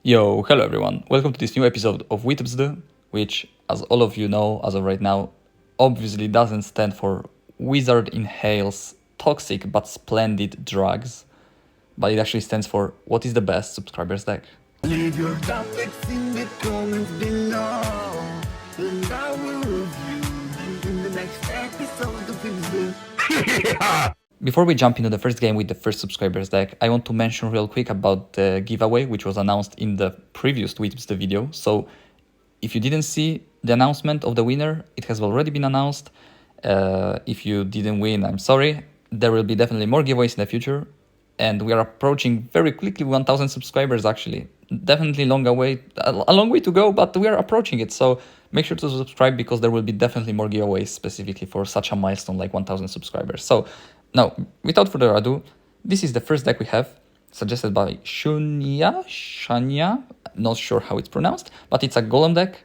Yo, hello everyone. Welcome to this new episode of WITBSD, which, as all of you know, as of right now, obviously doesn't stand for Wizard Inhales Toxic but Splendid Drugs, but it actually stands for What is the Best Subscribers Deck. Leave your topics in the comments below, and I will review them in the next episode of WITBSD. Before we jump into the first game with the first subscribers deck, I want to mention real quick about the giveaway, which was announced in the previous WITBSD video. So if you didn't see the announcement of the winner, it has already been announced. If you didn't win, I'm sorry. There will be definitely more giveaways in the future. And we are approaching very quickly 1,000 subscribers, actually. Definitely a long way to go, but we are approaching it. So make sure to subscribe because there will be definitely more giveaways specifically for such a milestone like 1,000 subscribers. So now, without further ado, this is the first deck we have, suggested by Shania, not sure how it's pronounced, but it's a Golem deck.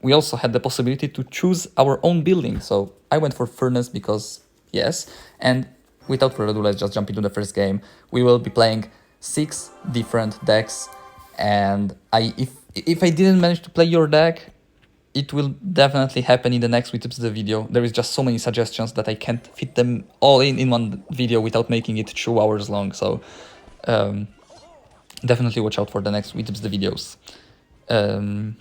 We also had the possibility to choose our own building, so I went for Furnace because yes, and without further ado, let's just jump into the first game. We will be playing 6 different decks, and if I didn't manage to play your deck, it will definitely happen in the next WITBSD video. There is just so many suggestions that I can't fit them all in one video without making it 2 hours long. So definitely watch out for the next WITBSD videos.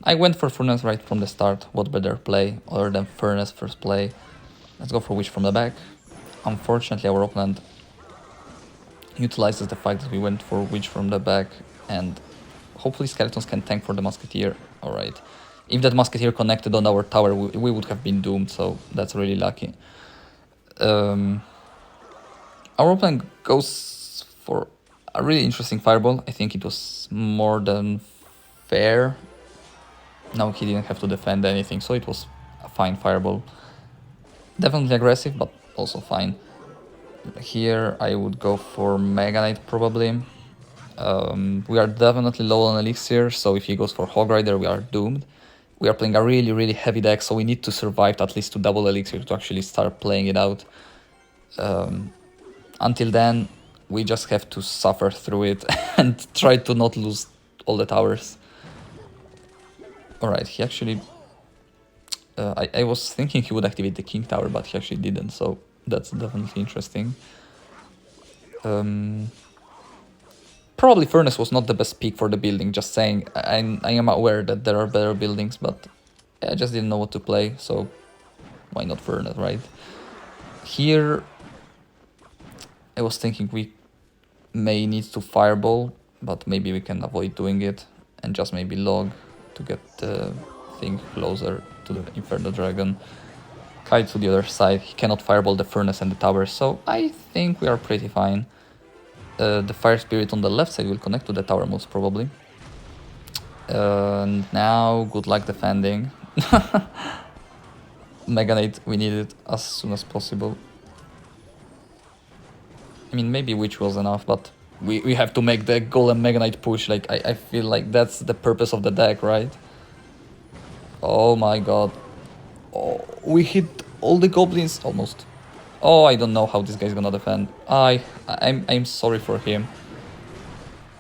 I went for Furnace right from the start. What better play other than Furnace first play? Let's go for Witch from the back. Unfortunately, our opponent utilizes the fact that we went for Witch from the back, and hopefully Skeletons can tank for the Musketeer. Alright. If that Musketeer connected on our tower, we would have been doomed, so that's really lucky. Our opponent goes for a really interesting Fireball. I think it was more than fair. No, he didn't have to defend anything, so it was a fine Fireball. Definitely aggressive, but also fine. Here I would go for Mega Knight probably. We are definitely low on Elixir, so if he goes for Hog Rider, we are doomed. We are playing a really heavy deck, so we need to survive at least to double Elixir to actually start playing it out. Until then, we just have to suffer through it and try to not lose all the towers. Alright, he actually... I was thinking he would activate the King Tower, but he actually didn't, so that's definitely interesting. Probably Furnace was not the best pick for the building, just saying. I am aware that there are better buildings, but I just didn't know what to play, so why not Furnace, right? Here, I was thinking we may need to Fireball, but maybe we can avoid doing it and just maybe log to get the thing closer to the Inferno Dragon. Kite to the other side, he cannot Fireball the Furnace and the tower, so I think we are pretty fine. The Fire Spirit on the left side will connect to the tower most probably. And now, good luck defending. Mega Knight, we need it as soon as possible. I mean, maybe Witch was enough, but we have to make the Golem Mega Knight push. Like, I feel like that's the purpose of the deck, right? Oh my god. Oh, we hit all the goblins almost. Oh, I don't know how this guy's gonna defend. I'm sorry for him.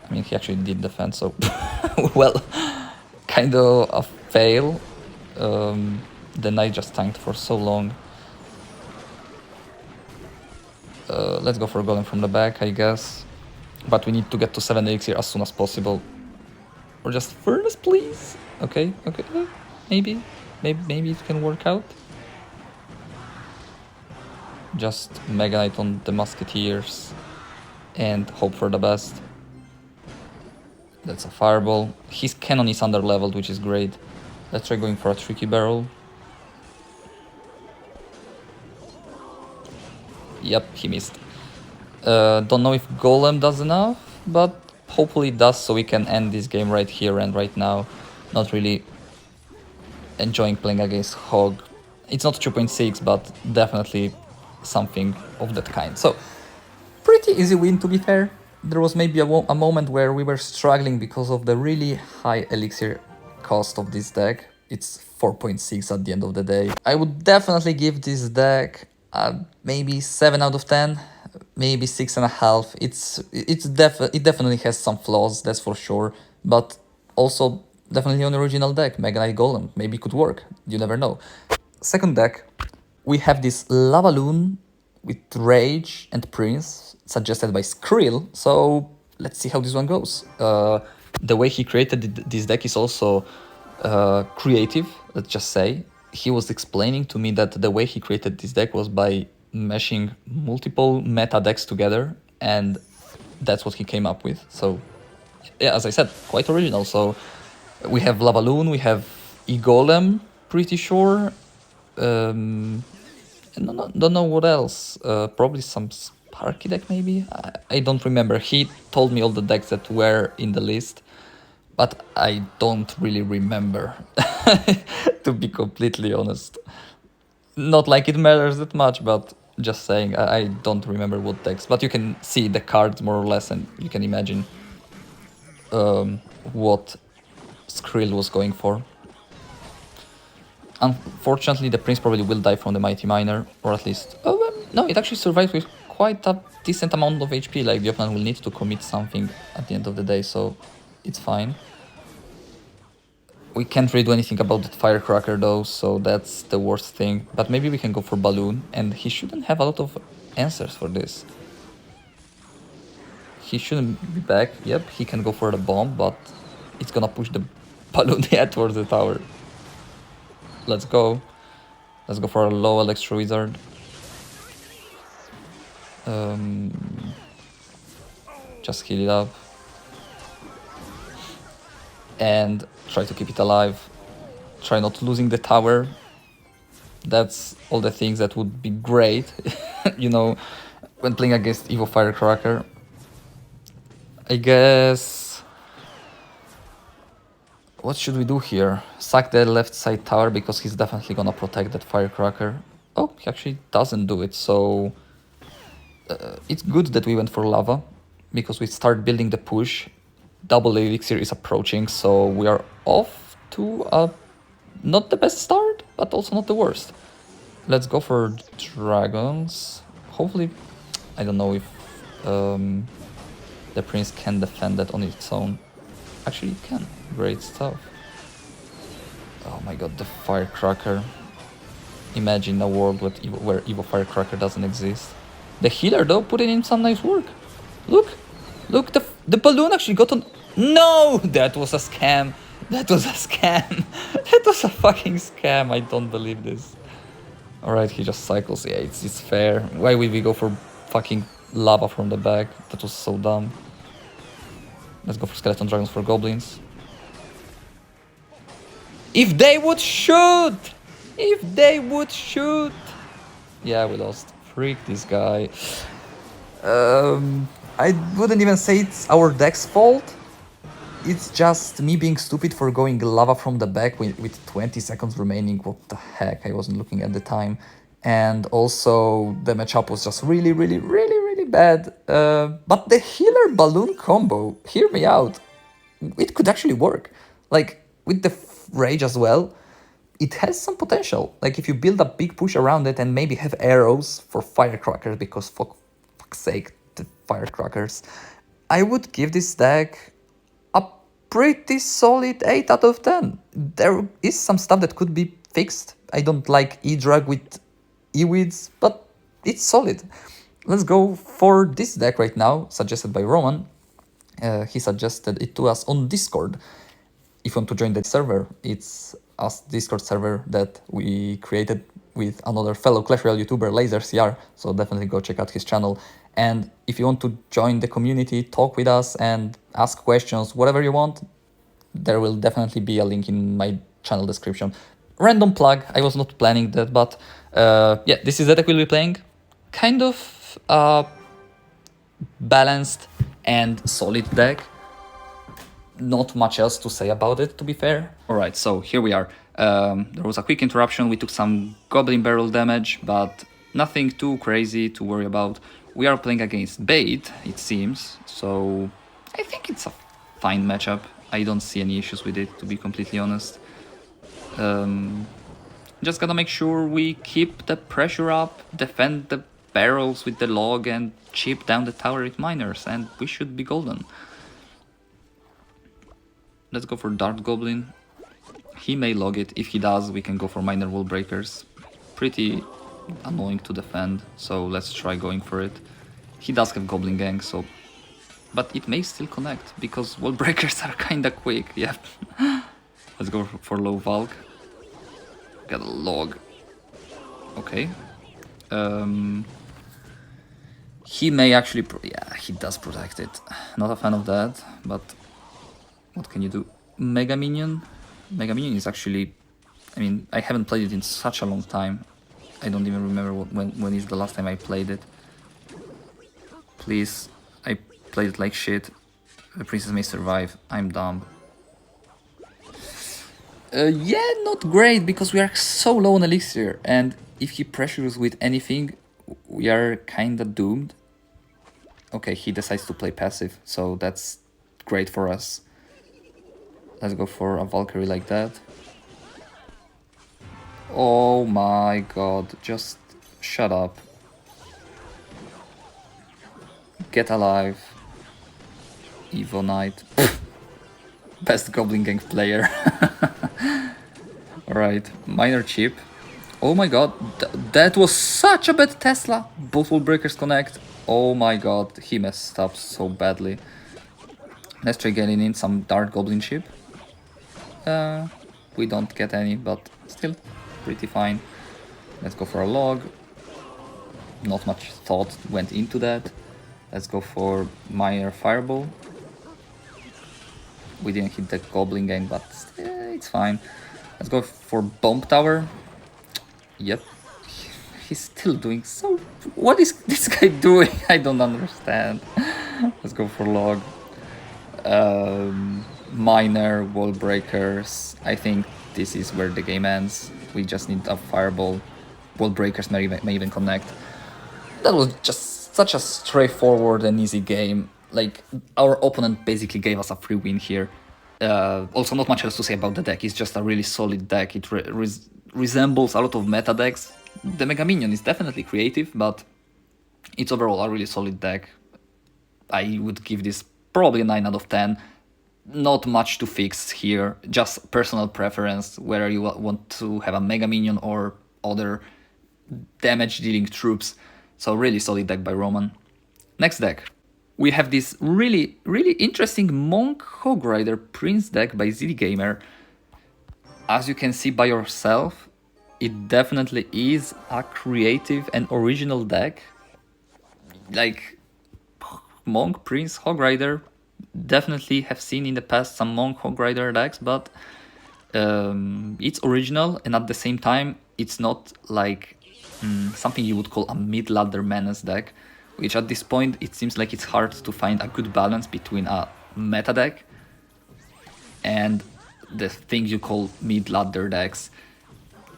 I mean, he actually did defend, so well, kind of a fail. The knight just tanked for so long. Let's go for a Golem from the back, I guess. But we need to get to 7 Elixir as soon as possible. Or just Furnace, please. Okay. Maybe it can work out. Just Mega Knight on the Musketeers and hope for the best. That's a Fireball. His cannon is under leveled, which is great. Let's try going for a Tricky Barrel. Yep, he missed. Don't know if Golem does enough, but hopefully it does, so we can end this game right here and right now. Not really enjoying playing against Hog. It's not 2.6, but definitely something of that kind. So, pretty easy win, to be fair. There was maybe a moment where we were struggling because of the really high elixir cost of this deck. It's 4.6 at the end of the day. I would definitely give this deck maybe 7 out of 10, maybe 6.5. It definitely has some flaws, that's for sure. but also definitely on the original deck, Mega Knight Golem. Maybe it could work, you never know. Second deck, we have this Lavaloon with Rage and Prince, suggested by Skrill, so let's see how this one goes. The way he created this deck is also creative, let's just say. He was explaining to me that the way he created this deck was by meshing multiple meta decks together, and that's what he came up with. So, yeah, as I said, quite original. So, we have Lavaloon, we have Golem, pretty sure. And don't know what else. Probably some Sparky deck, maybe? I don't remember. He told me all the decks that were in the list, but I don't really remember, to be completely honest. Not like it matters that much, but just saying, I don't remember what decks. But you can see the cards more or less, and you can imagine what Skrill was going for. Unfortunately, the Prince probably will die from the Mighty Miner, or at least... no, it actually survived with quite a decent amount of HP, like the opponent will need to commit something at the end of the day, so it's fine. We can't really do anything about that Firecracker though, so that's the worst thing. But maybe we can go for Balloon, and he shouldn't have a lot of answers for this. He shouldn't be back. Yep, he can go for the bomb, but it's gonna push the Balloon towards the tower. Let's go. Let's go for a low Electro Wizard. Just heal it up. And try to keep it alive. Try not losing the tower. That's all the things that would be great, you know, when playing against Evo Firecracker. I guess... what should we do here? Sack the left side tower because he's definitely gonna protect that Firecracker. Oh, he actually doesn't do it, so... it's good that we went for Lava, because we start building the push. Double Elixir is approaching, so we are off to a not the best start, but also not the worst. Let's go for dragons. Hopefully, I don't know if the Prince can defend that on its own. Actually, it can. Great stuff. Oh my god, the Firecracker. Imagine a world where Evo Firecracker doesn't exist. The healer, though, put in some nice work. Look! Look, the balloon actually got on... No! That was a scam. That was a scam. That was a fucking scam. I don't believe this. Alright, he just cycles. Yeah, it's fair. Why would we go for fucking lava from the back? That was so dumb. Let's go for skeleton dragons for goblins. If they would shoot! If they would shoot! Yeah, we lost. Freak this guy. I wouldn't even say it's our deck's fault. It's just me being stupid for going lava from the back with 20 seconds remaining. What the heck? I wasn't looking at the time. And also the matchup was just really bad. But the healer balloon combo, hear me out. It could actually work. Like with the rage as well. It has some potential. Like if you build a big push around it and maybe have arrows for firecrackers, because for fuck's sake, the firecrackers, I would give this deck a pretty solid 8 out of 10. There is some stuff that could be fixed. I don't like E-Drag with E-Weeds, but it's solid. Let's go for this deck right now, suggested by Roman. He suggested it to us on Discord. If you want to join the server, it's a Discord server that we created with another fellow Clash Royale YouTuber, LaserCR, so definitely go check out his channel. And if you want to join the community, talk with us and ask questions, whatever you want, there will definitely be a link in my channel description. Random plug, I was not planning that, but yeah, this is the deck we'll be playing. Kind of balanced and solid deck. Not much else to say about it, to be fair. Alright, so here we are. There was a quick interruption, we took some Goblin Barrel damage, but nothing too crazy to worry about. We are playing against Bait, it seems, so I think it's a fine matchup. I don't see any issues with it, to be completely honest. Just gotta make sure we keep the pressure up, defend the barrels with the log, and chip down the tower with miners, and we should be golden. Let's go for Dart Goblin. He may log it. If he does, we can go for Minor Wall Breakers. Pretty annoying to defend, so let's try going for it. He does have Goblin Gang, so... But it may still connect, because Wall Breakers are kinda quick, yeah. Let's go for low Valk. Get a log. Okay. He may actually... yeah, he does protect it. Not a fan of that, but... what can you do? Mega Minion? Mega Minion is actually... I mean, I haven't played it in such a long time. I don't even remember when is the last time I played it. Please, I played it like shit. The princess may survive. I'm dumb. Yeah, not great, because we are so low on elixir, and if he pressures with anything, we are kinda doomed. Okay, he decides to play passive, so that's great for us. Let's go for a Valkyrie like that. Oh my god, just shut up. Get alive. Evo Knight. Best Goblin Gang player. Alright, minor chip. Oh my god, that was such a bad Tesla. Both wall breakers connect. Oh my god, he messed up so badly. Let's try getting in some Dart Goblin chip. We don't get any, but still pretty fine. Let's go for a log. Not much thought went into that. Let's go for minor fireball. We didn't hit the Goblin Gang, but it's fine. Let's go for bomb tower. Yep. He's still doing so... what is this guy doing? I don't understand. Let's go for log. Minor wall breakers. I think this is where the game ends. We just need a fireball. Wall breakers may even connect. That was just such a straightforward and easy game. Like, our opponent basically gave us a free win here. Also, not much else to say about the deck. It's just a really solid deck. It resembles a lot of meta decks. The Mega Minion is definitely creative, but it's overall a really solid deck. I would give this probably a 9 out of 10. Not much to fix here, just personal preference, whether you want to have a Mega Minion or other damage-dealing troops. So really solid deck by Roman. Next deck. We have this really interesting Monk Hog Rider Prince deck by ZD Gamer. As you can see by yourself, it definitely is a creative and original deck. Like, Monk Prince Hog Rider, definitely have seen in the past some Monk Hog Rider decks, but it's original, and at the same time, it's not like something you would call a mid-ladder menace deck, which at this point, it seems like it's hard to find a good balance between a meta deck and the things you call mid-ladder decks.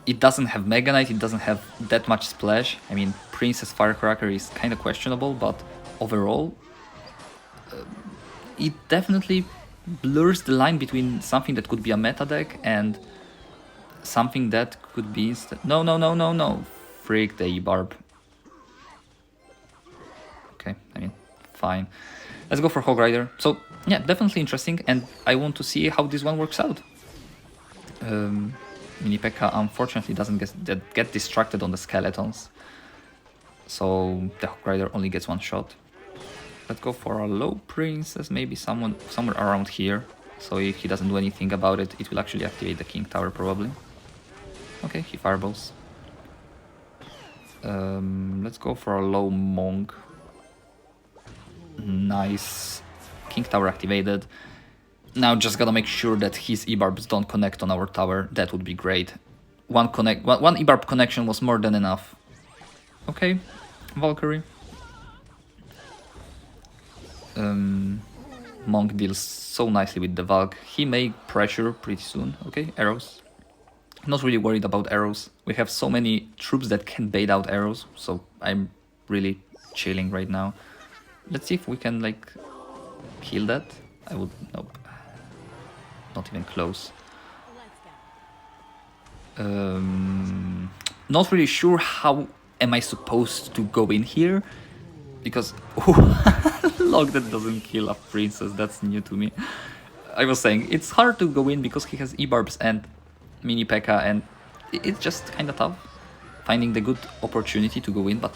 It doesn't have Mega Knight, it doesn't have that much splash. I mean, Princess Firecracker is kind of questionable, but overall, it definitely blurs the line between something that could be a meta deck and something that could be... No. Freak the E-Barb. Okay, I mean, fine. Let's go for Hog Rider. So, yeah, definitely interesting, and I want to see how this one works out. Mini P.E.K.K.A. unfortunately doesn't get distracted on the skeletons, so the Hog Rider only gets one shot. Let's go for a low princess, maybe somewhere around here. So if he doesn't do anything about it, it will actually activate the King Tower probably. Okay, he fireballs. Let's go for a low Monk. Nice. King Tower activated. Now just gotta make sure that his E-Barbs don't connect on our tower. That would be great. One E-Barb connection was more than enough. Okay, Valkyrie. Monk deals so nicely with the Valk. He may pressure pretty soon. Okay, arrows. Not really worried about arrows. We have so many troops that can bait out arrows, so I'm really chilling right now. Let's see if we can, like, kill that. I would... nope. Not even close. Not really sure how am I supposed to go in here, because... log that doesn't kill a princess, that's new to me. I was saying, it's hard to go in because he has E-Barbs and Mini P.E.K.K.A. and it's just kind of tough finding the good opportunity to go in, but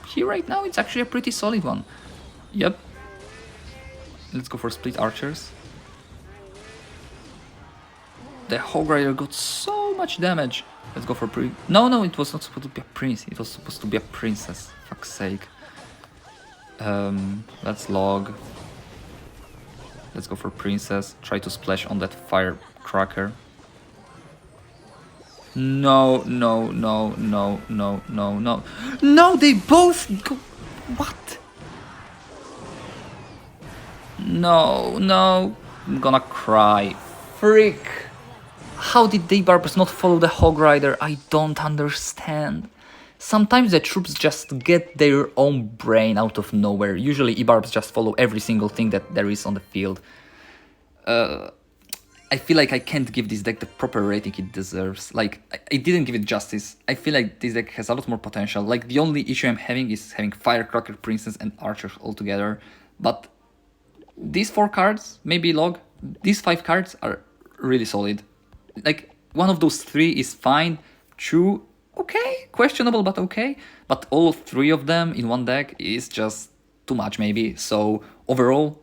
here right now it's actually a pretty solid one. Yep. Let's go for split archers. The Hog Rider got so much damage. Let's go for No, it was not supposed to be a prince. It was supposed to be a princess. Fuck's sake. Let's log. Let's go for princess. Try to splash on that firecracker. No. No, they both go... What? No. I'm gonna cry. Frick. How did the E-Barbs not follow the Hog Rider? I don't understand. Sometimes the troops just get their own brain out of nowhere. Usually E-Barbs just follow every single thing that there is on the field. I feel like I can't give this deck the proper rating it deserves. Like, I didn't give it justice. I feel like this deck has a lot more potential. Like, the only issue I'm having is having Firecracker, Princess, and Archers all together. But these 4 cards, maybe log, these 5 cards are really solid. Like, one of those 3 is fine, 2, okay, questionable, but okay. But all 3 of them in one deck is just too much, maybe. So, overall,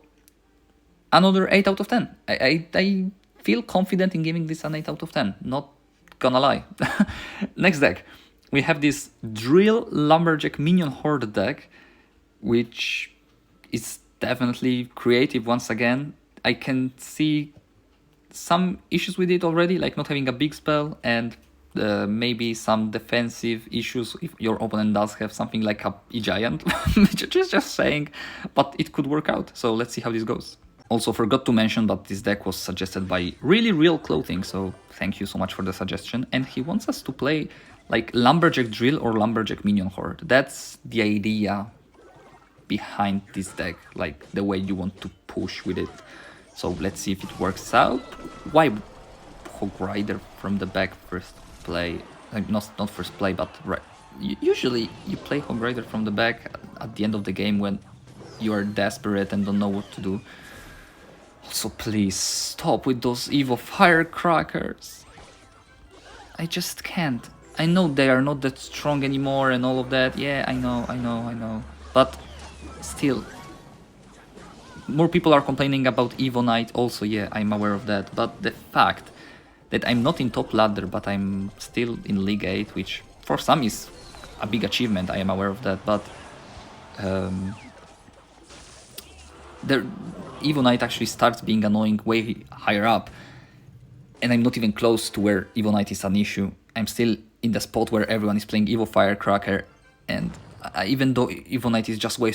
another 8 out of 10. I feel confident in giving this an 8 out of 10, not gonna lie. Next deck, we have this Drill Lumberjack Minion Horde deck, which is definitely creative once again. I can see some issues with it already, like not having a big spell and maybe some defensive issues if your opponent does have something like a E-Giant, just saying, but it could work out, so let's see how this goes. Also forgot to mention that this deck was suggested by Really Real Clothing, so thank you so much for the suggestion, and he wants us to play like Lumberjack Drill or Lumberjack Minion Horde. That's the idea behind this deck, like the way you want to push with it. So let's see if it works out. Why Hog Rider from the back first play? Like not first play, but right. Usually you play Hog Rider from the back at the end of the game when you are desperate and don't know what to do. Also, please stop with those Evo firecrackers. I just can't. I know they are not that strong anymore and all of that. Yeah, I know. But still, more people are complaining about Evo Knight also, yeah, I'm aware of that. But the fact that I'm not in top ladder, but I'm still in League 8, which for some is a big achievement, I am aware of that, but Evo Knight actually starts being annoying way higher up, and I'm not even close to where Evo Knight is an issue. I'm still in the spot where everyone is playing Evo Firecracker, and even though Evo Knight is just way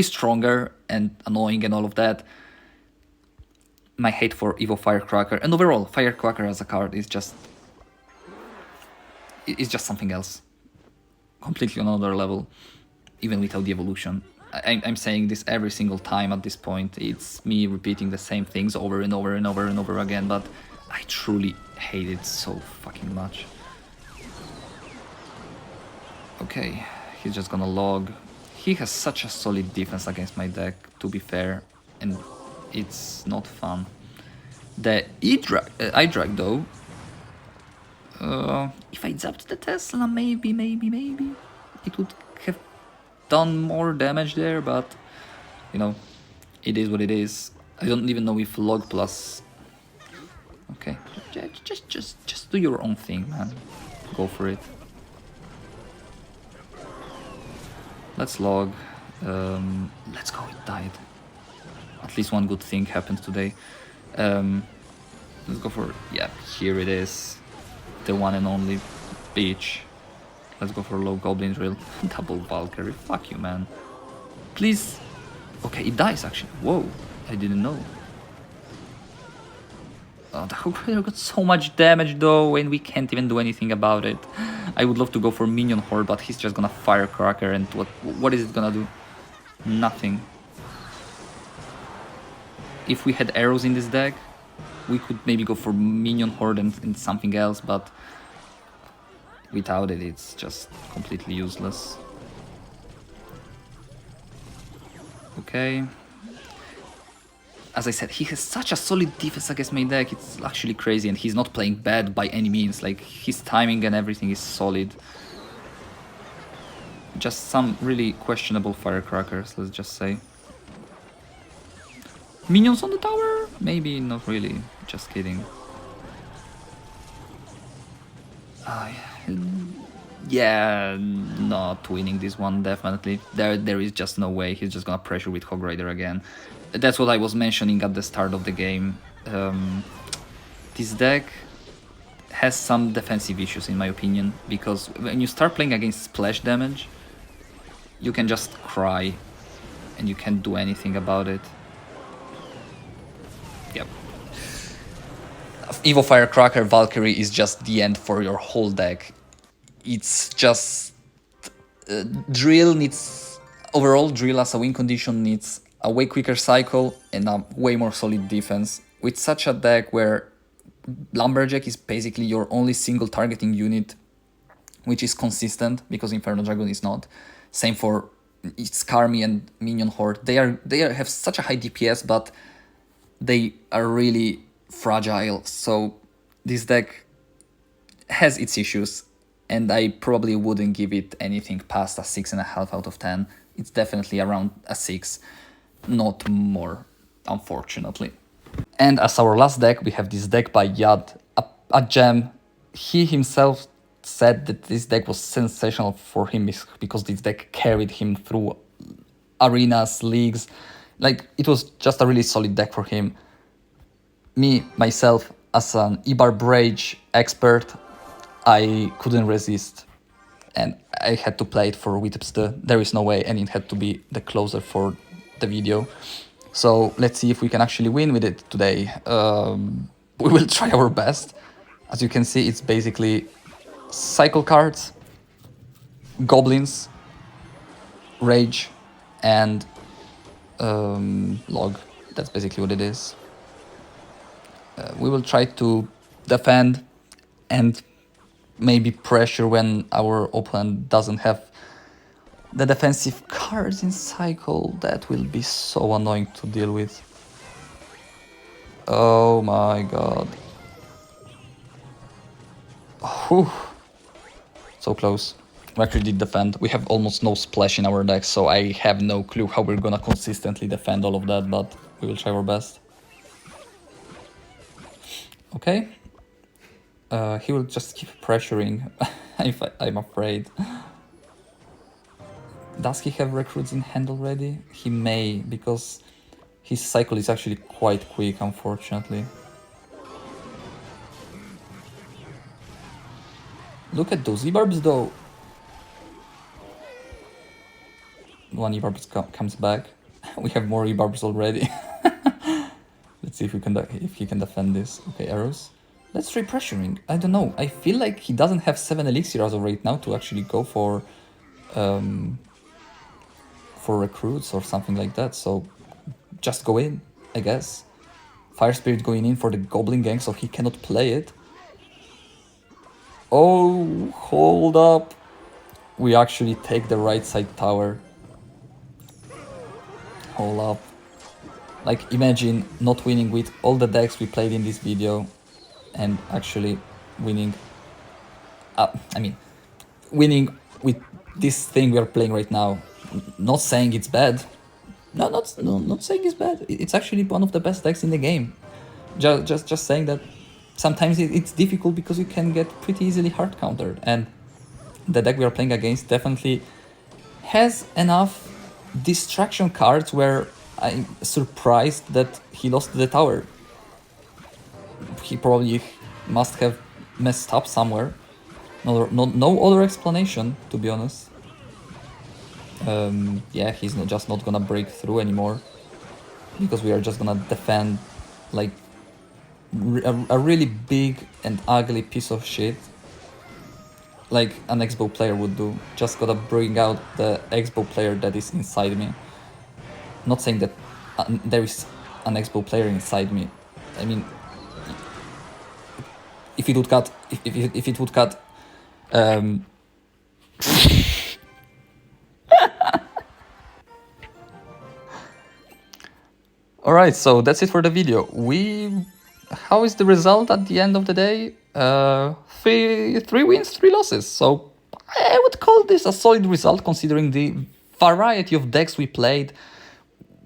stronger and annoying and all of that, my hate for Evo Firecracker and overall Firecracker as a card is just something else, completely on another level, even without the evolution. I'm saying this every single time at this point. It's me repeating the same things over and over again, but I truly hate it so fucking much. Okay, he's just gonna log. He has such a solid defense against my deck, to be fair, and it's not fun. The I-Drag though, if I zapped the Tesla, maybe it would have done more damage there, but you know, it is what it is. I don't even know if log plus. Okay, just do your own thing, man. Go for it. Let's log. Let's go. It died. At least one good thing happened today. Let's go for, yeah, here it is. The one and only beach. Let's go for low Goblin Drill. Double Valkyrie. Fuck you, man. Please. Okay, it dies actually. Whoa, I didn't know. Oh, the Hog Rider got so much damage though, and we can't even do anything about it. I would love to go for Minion Horde, but he's just gonna Firecracker, and what is it gonna do? Nothing. If we had arrows in this deck, we could maybe go for Minion Horde and something else, but without it, it's just completely useless. Okay. as I said, he has such a solid defense against my deck. It's actually crazy, and he's not playing bad by any means. Like, his timing and everything is solid. Just some really questionable firecrackers, let's just say. Minions on the tower? Maybe not really. Just kidding. Yeah, not winning this one, definitely. There is just no way. He's just gonna pressure with Hog Rider again. That's what I was mentioning at the start of the game. This deck has some defensive issues, in my opinion, because when you start playing against splash damage, you can just cry, and you can't do anything about it. Yep. Evo Firecracker Valkyrie is just the end for your whole deck. It's just... Drill needs... Overall, Drill as a win condition needs a way quicker cycle and a way more solid defense. With such a deck where Lumberjack is basically your only single targeting unit, which is consistent, because Inferno Dragon is not. Same for Skarmy and Minion Horde. They have such a high DPS, but they are really fragile. So this deck has its issues, and I probably wouldn't give it anything past a 6.5 out of 10. It's definitely around a 6, not more, unfortunately. And as our last deck, we have this deck by Yad, a gem. He himself said that this deck was sensational for him because this deck carried him through arenas, leagues. Like, it was just a really solid deck for him. Me, myself, as an Ibar Rage expert, I couldn't resist, and I had to play it for WITBSD. There is no way, and it had to be the closer for the video. So let's see if we can actually win with it today. We will try our best. As you can see, it's basically cycle cards, goblins, rage, and log. That's basically what it is. We will try to defend and maybe pressure when our opponent doesn't have the defensive cards in cycle. That will be so annoying to deal with. Oh my god. Whew. So close. We actually did defend. We have almost no splash in our deck, so I have no clue how we're gonna consistently defend all of that, but we will try our best. Okay. He will just keep pressuring, I'm afraid. Does he have recruits in hand already? He may, because his cycle is actually quite quick, unfortunately. Look at those E-Barbs though. One E-Barb comes back. We have more E-Barbs already. Let's see if he can defend this. Okay, arrows. Let's try pressuring. I don't know. I feel like he doesn't have 7 elixir as of right now to actually go for recruits or something like that. So just go in, I guess. Fire Spirit going in for the Goblin Gang, so he cannot play it. Oh, hold up. We actually take the right side tower. Hold up. Like, imagine not winning with all the decks we played in this video and actually winning. Winning with this thing we are playing right now. Not saying it's bad. No, not saying it's bad. It's actually one of the best decks in the game. Just saying that sometimes it's difficult because you can get pretty easily hard countered, and the deck we are playing against definitely has enough distraction cards where I'm surprised that he lost the tower. He probably must have messed up somewhere. No other explanation, to be honest. Yeah, he's just not gonna break through anymore, because we are just gonna defend like a really big and ugly piece of shit, like an X-Bow player would do. Just gotta bring out the X-Bow player that is inside me. Not saying that there is an X-Bow player inside me. I mean, if it would cut, if it would cut, Alright, so that's it for the video. How is the result at the end of the day? Three wins, 3 losses. So I would call this a solid result considering the variety of decks we played,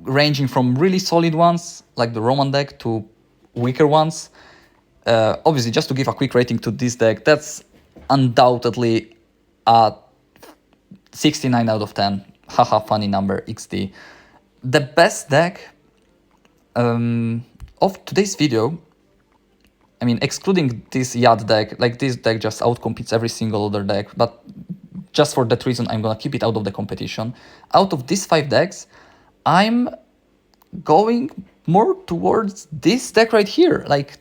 ranging from really solid ones like the Roman deck to weaker ones. Obviously, just to give a quick rating to this deck, that's undoubtedly a 69 out of 10. Haha, funny number, XD. The best deck of today's video, I mean, excluding this Yad deck, like this deck just outcompetes every single other deck, but just for that reason, I'm gonna keep it out of the competition. Out of these 5 decks, I'm going more towards this deck right here. Like,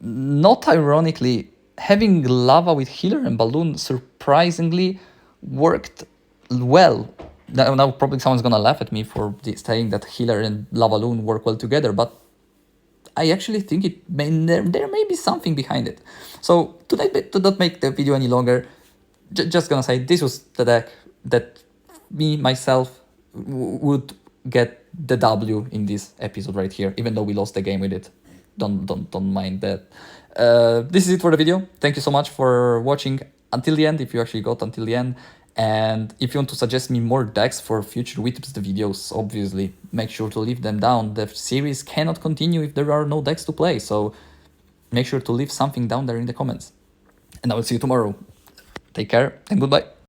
not ironically, having Lava with Healer and Balloon surprisingly worked well. Now probably someone's gonna laugh at me for saying that Healer and Lavaloon work well together, but I actually think there may be something behind it. So to not make the video any longer, just gonna say this was the deck that myself would get the W in this episode right here, even though we lost the game with it. Don't mind that. This is it for the video. Thank you so much for watching until the end, if you actually got until the end. And if you want to suggest me more decks for future WITBSD videos, obviously make sure to leave them down. The series cannot continue if there are no decks to play, so make sure to leave something down there in the comments. And I will see you tomorrow. Take care and goodbye.